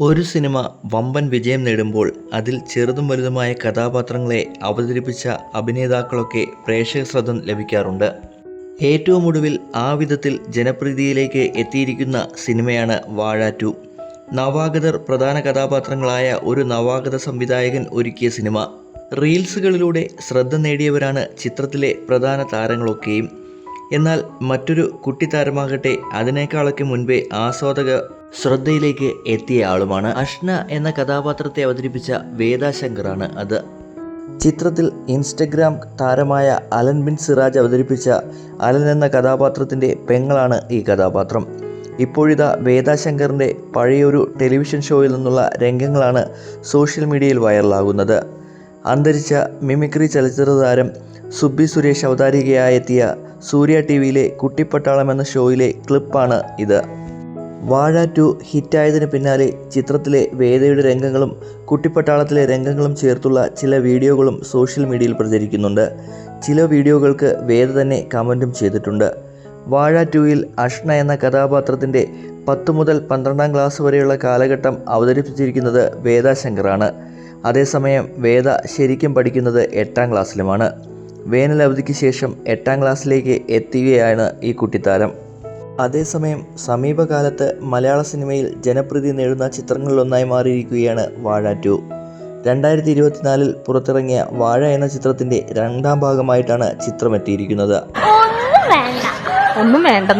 ഒരു സിനിമ വമ്പൻ വിജയം നേടുമ്പോൾ അതിൽ ചെറുതും വലുതുമായ കഥാപാത്രങ്ങളെ അവതരിപ്പിച്ച അഭിനേതാക്കളൊക്കെ പ്രേക്ഷക ശ്രദ്ധ ലഭിക്കാറുണ്ട്. ഏറ്റവും ഒടുവിൽ ആ വിധത്തിൽ ജനപ്രീതിയിലേക്ക് എത്തിയിരിക്കുന്ന സിനിമയാണ് വാഴ 2. നവാഗതർ പ്രധാന കഥാപാത്രങ്ങളായ ഒരു നവാഗത സംവിധായകൻ ഒരുക്കിയ സിനിമ. റീൽസുകളിലൂടെ ശ്രദ്ധ നേടിയവരാണ് ചിത്രത്തിലെ പ്രധാന താരങ്ങളൊക്കെയും. എന്നാൽ മറ്റൊരു കുട്ടിത്താരമാകട്ടെ അതിനേക്കാളൊക്കെ മുൻപേ ആസ്വാദക ശ്രദ്ധയിലേക്ക് എത്തിയ ആളുമാണ്. അഷ്ന എന്ന കഥാപാത്രത്തെ അവതരിപ്പിച്ച വേദ ശങ്കറാണ് അത്. ചിത്രത്തിൽ ഇൻസ്റ്റഗ്രാം താരമായ അലൻ ബിൻ സിറാജ് അവതരിപ്പിച്ച അലൻ എന്ന കഥാപാത്രത്തിൻ്റെ പെങ്ങളാണ് ഈ കഥാപാത്രം. ഇപ്പോഴിതാ വേദ ശങ്കറിൻ്റെ പഴയൊരു ടെലിവിഷൻ ഷോയിൽ നിന്നുള്ള രംഗങ്ങളാണ് സോഷ്യൽ മീഡിയയിൽ വൈറലാകുന്നത്. അന്തരിച്ച മിമിക്രി ചലച്ചിത്ര താരം സുബ്ബി സുരേഷ് അവതാരികയായെത്തിയ സൂര്യ ടിവിയിലെ കുട്ടിപ്പട്ടാളം എന്ന ഷോയിലെ ക്ലിപ്പാണ് ഇത്. വാഴ 2 ഹിറ്റായതിന് പിന്നാലെ ചിത്രത്തിലെ വേദയുടെ രംഗങ്ങളും കുട്ടിപ്പട്ടാളത്തിലെ രംഗങ്ങളും ചേർത്തുള്ള ചില വീഡിയോകളും സോഷ്യൽ മീഡിയയിൽ പ്രചരിക്കുന്നുണ്ട്. ചില വീഡിയോകൾക്ക് വേദ തന്നെ കമൻറ്റും ചെയ്തിട്ടുണ്ട്. വാഴ 2-ൽ അഷ്ന എന്ന കഥാപാത്രത്തിൻ്റെ 10 മുതൽ 12ാം ക്ലാസ് വരെയുള്ള കാലഘട്ടം അവതരിപ്പിച്ചിരിക്കുന്നത് വേദ ശങ്കറാണ്. അതേസമയം വേദ ശരിക്കും പഠിക്കുന്നത് 8ാം ക്ലാസ്സിലുമാണ്. വേനൽ അവധിക്ക് ശേഷം 8ാം ക്ലാസ്സിലേക്ക് എത്തുകയാണ് ഈ കുട്ടിത്താരം. അതേസമയം സമീപകാലത്ത് മലയാള സിനിമയിൽ ജനപ്രീതി നേടുന്ന ചിത്രങ്ങളിലൊന്നായി മാറിയിരിക്കുകയാണ് വാഴ 2. 2024-ൽ പുറത്തിറങ്ങിയ വാഴ എന്ന ചിത്രത്തിൻ്റെ 2ാം ഭാഗമായിട്ടാണ് ചിത്രം എത്തിയിരിക്കുന്നത്. ഒന്നും വേണ്ട.